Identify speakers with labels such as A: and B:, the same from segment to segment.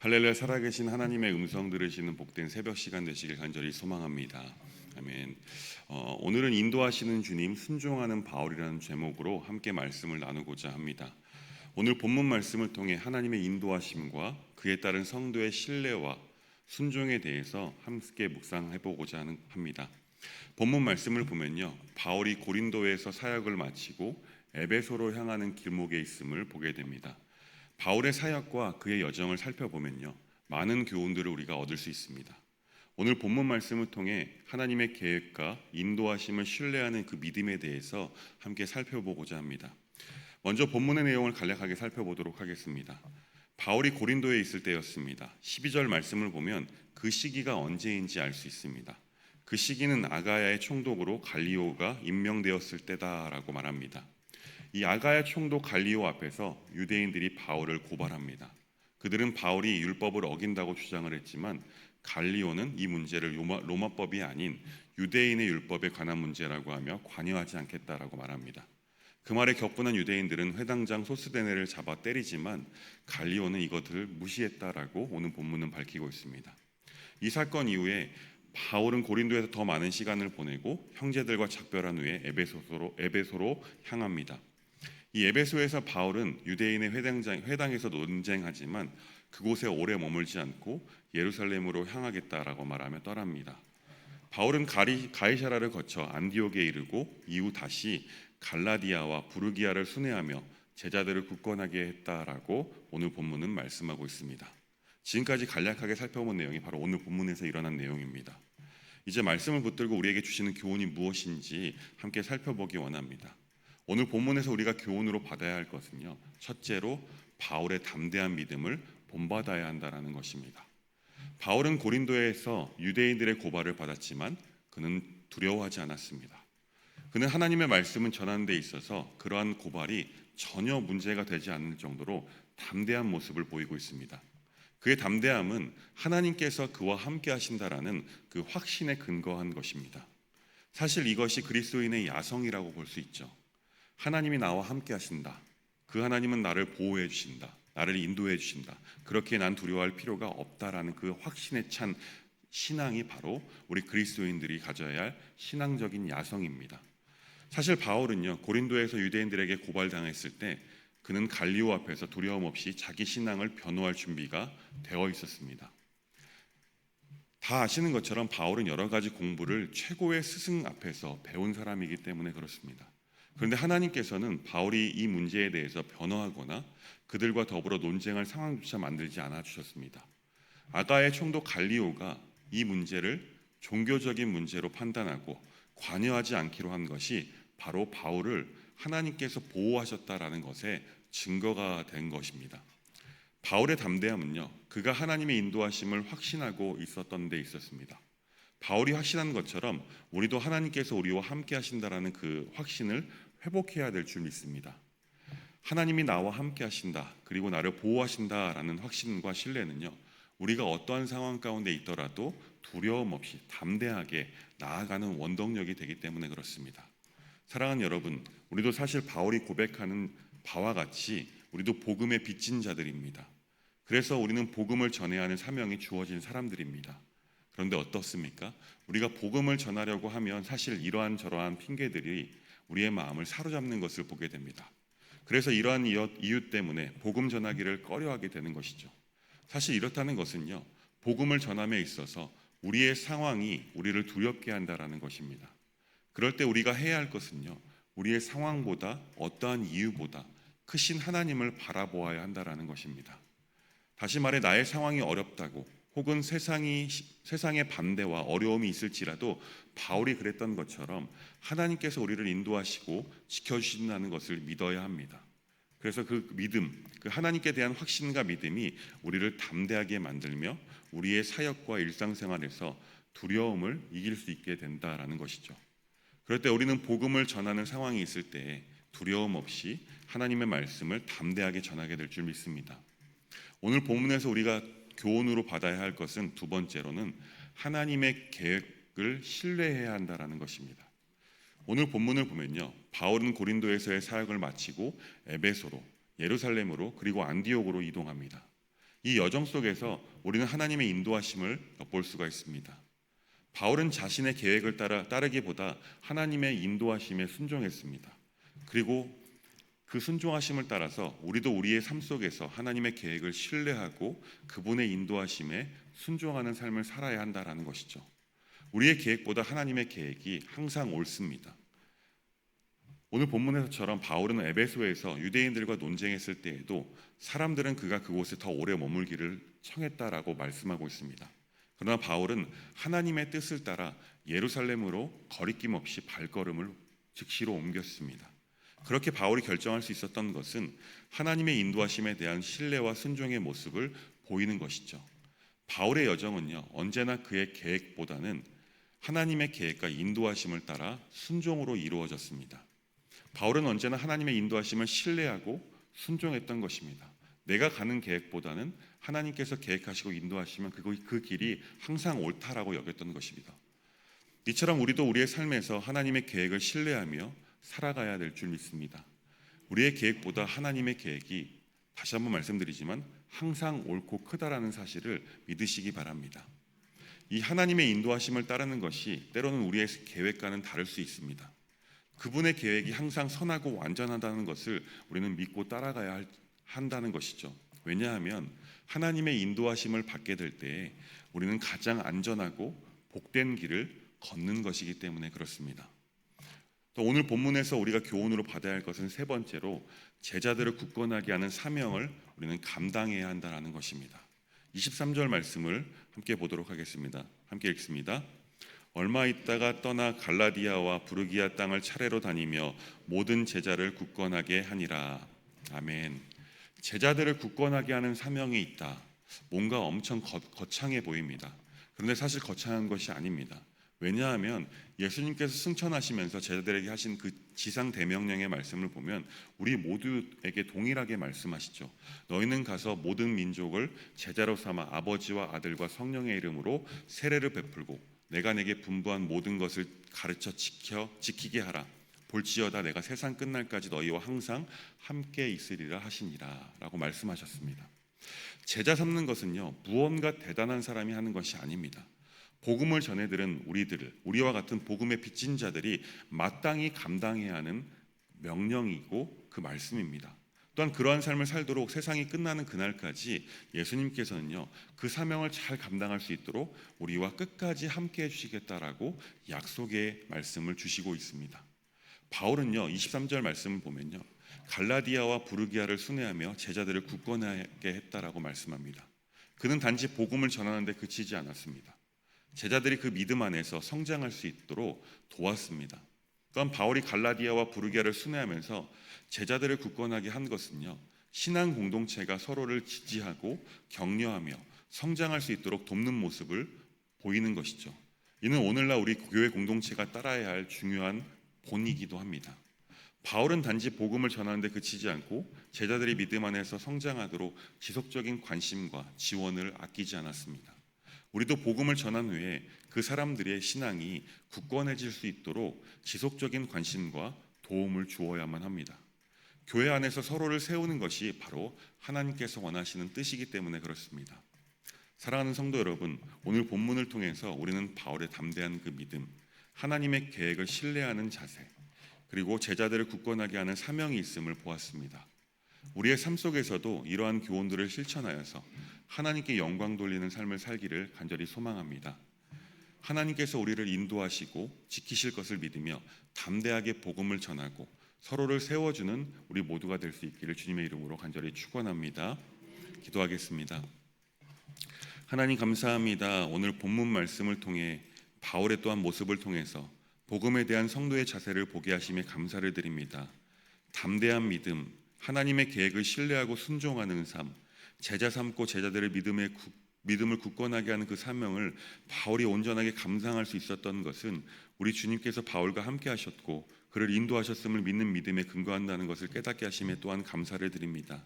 A: 할렐루야. 살아계신 하나님의 음성 들으시는 복된 새벽 시간 되시길 간절히 소망합니다. 아멘. 오늘은 인도하시는 주님 순종하는 바울이라는 제목으로 함께 말씀을 나누고자 합니다. 오늘 본문 말씀을 통해 하나님의 인도하심과 그에 따른 성도의 신뢰와 순종에 대해서 함께 묵상해 보고자 합니다. 본문 말씀을 보면요, 바울이 고린도에서 사역을 마치고 에베소로 향하는 길목에 있음을 보게 됩니다. 바울의 사역과 그의 여정을 살펴보면요, 많은 교훈들을 우리가 얻을 수 있습니다. 오늘 본문 말씀을 통해 하나님의 계획과 인도하심을 신뢰하는 그 믿음에 대해서 함께 살펴보고자 합니다. 먼저 본문의 내용을 간략하게 살펴보도록 하겠습니다. 바울이 고린도에 있을 때였습니다. 12절 말씀을 보면 그 시기가 언제인지 알 수 있습니다. 그 시기는 아가야의 총독으로 갈리오가 임명되었을 때다라고 말합니다. 이 아가야 총독 갈리오 앞에서 유대인들이 바울을 고발합니다. 그들은 바울이 율법을 어긴다고 주장을 했지만 갈리오는 이 문제를 로마법이 아닌 유대인의 율법에 관한 문제라고 하며 관여하지 않겠다라고 말합니다. 그 말에 격분한 유대인들은 회당장 소스데네를 잡아 때리지만 갈리오는 이것을 무시했다라고 오늘 본문은 밝히고 있습니다. 이 사건 이후에 바울은 고린도에서 더 많은 시간을 보내고 형제들과 작별한 후에 에베소로 향합니다. 이 에베소에서 바울은 유대인의 회당에서 논쟁하지만 그곳에 오래 머물지 않고 예루살렘으로 향하겠다라고 말하며 떠납니다. 바울은 가이사라를 거쳐 안디옥에 이르고 이후 다시 갈라디아와 부르기아를 순회하며 제자들을 굳건하게 했다라고 오늘 본문은 말씀하고 있습니다. 지금까지 간략하게 살펴본 내용이 바로 오늘 본문에서 일어난 내용입니다. 이제 말씀을 붙들고 우리에게 주시는 교훈이 무엇인지 함께 살펴보기 원합니다. 오늘 본문에서 우리가 교훈으로 받아야 할 것은요, 첫째로 바울의 담대한 믿음을 본받아야 한다는 것입니다. 바울은 고린도에서 유대인들의 고발을 받았지만 그는 두려워하지 않았습니다. 그는 하나님의 말씀을 전하는 데 있어서 그러한 고발이 전혀 문제가 되지 않을 정도로 담대한 모습을 보이고 있습니다. 그의 담대함은 하나님께서 그와 함께 하신다라는 그 확신에 근거한 것입니다. 사실 이것이 그리스도인의 야성이라고 볼 수 있죠. 하나님이 나와 함께 하신다. 그 하나님은 나를 보호해 주신다. 나를 인도해 주신다. 그렇게 난 두려워할 필요가 없다라는 그 확신에 찬 신앙이 바로 우리 그리스도인들이 가져야 할 신앙적인 야성입니다. 사실 바울은요, 고린도에서 유대인들에게 고발당했을 때 그는 갈리오 앞에서 두려움 없이 자기 신앙을 변호할 준비가 되어 있었습니다. 다 아시는 것처럼 바울은 여러 가지 공부를 최고의 스승 앞에서 배운 사람이기 때문에 그렇습니다. 그런데 하나님께서는 바울이 이 문제에 대해서 변호하거나 그들과 더불어 논쟁할 상황조차 만들지 않아 주셨습니다. 아가의 총독 갈리오가 이 문제를 종교적인 문제로 판단하고 관여하지 않기로 한 것이 바로 바울을 하나님께서 보호하셨다라는 것에 증거가 된 것입니다. 바울의 담대함은요, 그가 하나님의 인도하심을 확신하고 있었던 데 있었습니다. 바울이 확신한 것처럼 우리도 하나님께서 우리와 함께 하신다라는 그 확신을 회복해야 될 줄 믿습니다. 하나님이 나와 함께 하신다, 그리고 나를 보호하신다라는 확신과 신뢰는요, 우리가 어떠한 상황 가운데 있더라도 두려움 없이 담대하게 나아가는 원동력이 되기 때문에 그렇습니다. 사랑하는 여러분, 우리도 사실 바울이 고백하는 바와 같이 우리도 복음의 빚진 자들입니다. 그래서 우리는 복음을 전해야 하는 사명이 주어진 사람들입니다. 그런데 어떻습니까? 우리가 복음을 전하려고 하면 사실 이러한 저러한 핑계들이 우리의 마음을 사로잡는 것을 보게 됩니다. 그래서 이러한 이유 때문에 복음 전하기를 꺼려하게 되는 것이죠. 사실 이렇다는 것은요, 복음을 전함에 있어서 우리의 상황이 우리를 두렵게 한다라는 것입니다. 그럴 때 우리가 해야 할 것은요, 우리의 상황보다 어떠한 이유보다 크신 하나님을 바라보아야 한다라는 것입니다. 다시 말해 나의 상황이 어렵다고 혹은 세상의 반대와 어려움이 있을지라도 바울이 그랬던 것처럼 하나님께서 우리를 인도하시고 지켜주신다는 것을 믿어야 합니다. 그래서 그 믿음, 그 하나님께 대한 확신과 믿음이 우리를 담대하게 만들며 우리의 사역과 일상생활에서 두려움을 이길 수 있게 된다라는 것이죠. 그럴 때 우리는 복음을 전하는 상황이 있을 때 두려움 없이 하나님의 말씀을 담대하게 전하게 될 줄 믿습니다. 오늘 본문에서 우리가 교훈으로 받아야 할 것은 두 번째로는 하나님의 계획을 신뢰해야 한다라는 것입니다. 오늘 본문을 보면요, 바울은 고린도에서의 사역을 마치고 에베소로, 예루살렘으로, 그리고 안디옥으로 이동합니다. 이 여정 속에서 우리는 하나님의 인도하심을 엿볼 수가 있습니다. 바울은 자신의 계획을 따르기보다 하나님의 인도하심에 순종했습니다. 그리고 그 순종하심을 따라서 우리도 우리의 삶 속에서 하나님의 계획을 신뢰하고 그분의 인도하심에 순종하는 삶을 살아야 한다라는 것이죠. 우리의 계획보다 하나님의 계획이 항상 옳습니다. 오늘 본문에서처럼 바울은 에베소에서 유대인들과 논쟁했을 때에도 사람들은 그가 그곳에 더 오래 머물기를 청했다라고 말씀하고 있습니다. 그러나 바울은 하나님의 뜻을 따라 예루살렘으로 거리낌 없이 발걸음을 즉시로 옮겼습니다. 그렇게 바울이 결정할 수 있었던 것은 하나님의 인도하심에 대한 신뢰와 순종의 모습을 보이는 것이죠. 바울의 여정은요, 언제나 그의 계획보다는 하나님의 계획과 인도하심을 따라 순종으로 이루어졌습니다. 바울은 언제나 하나님의 인도하심을 신뢰하고 순종했던 것입니다. 내가 가는 계획보다는 하나님께서 계획하시고 인도하시면 그 길이 항상 옳다라고 여겼던 것입니다. 이처럼 우리도 우리의 삶에서 하나님의 계획을 신뢰하며 살아가야 될 줄 믿습니다. 우리의 계획보다 하나님의 계획이, 다시 한번 말씀드리지만, 항상 옳고 크다라는 사실을 믿으시기 바랍니다. 이 하나님의 인도하심을 따르는 것이 때로는 우리의 계획과는 다를 수 있습니다. 그분의 계획이 항상 선하고 완전하다는 것을 우리는 믿고 따라가야 한다는 것이죠. 왜냐하면 하나님의 인도하심을 받게 될 때에 우리는 가장 안전하고 복된 길을 걷는 것이기 때문에 그렇습니다. 또 오늘 본문에서 우리가 교훈으로 받아야 할 것은 세 번째로 제자들을 굳건하게 하는 사명을 우리는 감당해야 한다는 것입니다. 23절 말씀을 함께 보도록 하겠습니다. 함께 읽습니다. 얼마 있다가 떠나 갈라디아와 부르기아 땅을 차례로 다니며 모든 제자를 굳건하게 하니라. 아멘. 제자들을 굳건하게 하는 사명이 있다. 뭔가 엄청 거창해 보입니다. 그런데 사실 거창한 것이 아닙니다. 왜냐하면 예수님께서 승천하시면서 제자들에게 하신 그 지상 대명령의 말씀을 보면 우리 모두에게 동일하게 말씀하시죠. 너희는 가서 모든 민족을 제자로 삼아 아버지와 아들과 성령의 이름으로 세례를 베풀고 내가 내게 분부한 모든 것을 가르쳐 지키게 하라. 볼지어다 내가 세상 끝날까지 너희와 항상 함께 있으리라 하시니라 라고 말씀하셨습니다. 제자 삼는 것은요, 무언가 대단한 사람이 하는 것이 아닙니다. 복음을 전해들은 우리와 같은 복음의 빚진 자들이 마땅히 감당해야 하는 명령이고 그 말씀입니다. 또한 그러한 삶을 살도록 세상이 끝나는 그날까지 예수님께서는요, 그 사명을 잘 감당할 수 있도록 우리와 끝까지 함께 해주시겠다라고 약속의 말씀을 주시고 있습니다. 바울은요, 23절 말씀을 보면요, 갈라디아와 부르기아를 순회하며 제자들을 굳건하게 했다라고 말씀합니다. 그는 단지 복음을 전하는 데 그치지 않았습니다. 제자들이 그 믿음 안에서 성장할 수 있도록 도왔습니다. 또한 바울이 갈라디아와 부르기아를 순회하면서 제자들을 굳건하게 한 것은요, 신앙 공동체가 서로를 지지하고 격려하며 성장할 수 있도록 돕는 모습을 보이는 것이죠. 이는 오늘날 우리 교회 공동체가 따라야 할 중요한 본이기도 합니다. 바울은 단지 복음을 전하는 데 그치지 않고 제자들이 믿음 안에서 성장하도록 지속적인 관심과 지원을 아끼지 않았습니다. 우리도 복음을 전한 후에 그 사람들의 신앙이 굳건해질 수 있도록 지속적인 관심과 도움을 주어야만 합니다. 교회 안에서 서로를 세우는 것이 바로 하나님께서 원하시는 뜻이기 때문에 그렇습니다. 사랑하는 성도 여러분, 오늘 본문을 통해서 우리는 바울의 담대한 그 믿음, 하나님의 계획을 신뢰하는 자세, 그리고 제자들을 굳건하게 하는 사명이 있음을 보았습니다. 우리의 삶 속에서도 이러한 교훈들을 실천하여서 하나님께 영광 돌리는 삶을 살기를 간절히 소망합니다. 하나님께서 우리를 인도하시고 지키실 것을 믿으며 담대하게 복음을 전하고 서로를 세워주는 우리 모두가 될 수 있기를 주님의 이름으로 간절히 축원합니다. 기도하겠습니다. 하나님 감사합니다. 오늘 본문 말씀을 통해 바울의 또한 모습을 통해서 복음에 대한 성도의 자세를 보게 하심에 감사를 드립니다. 담대한 믿음, 하나님의 계획을 신뢰하고 순종하는 삶, 제자 삼고 제자들의 믿음을 굳건하게 하는 그 사명을 바울이 온전하게 감당할 수 있었던 것은 우리 주님께서 바울과 함께 하셨고 그를 인도하셨음을 믿는 믿음에 근거한다는 것을 깨닫게 하심에 또한 감사를 드립니다.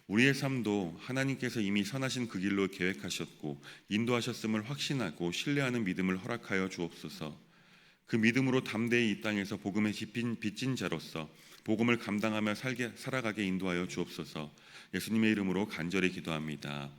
A: 우리의 삶도 하나님께서 이미 선하신 그 길로 계획하셨고 인도하셨음을 확신하고 신뢰하는 믿음을 허락하여 주옵소서. 그 믿음으로 담대히 이 땅에서 복음의 빚진 자로서 복음을 감당하며 살아가게 인도하여 주옵소서. 예수님의 이름으로 간절히 기도합니다.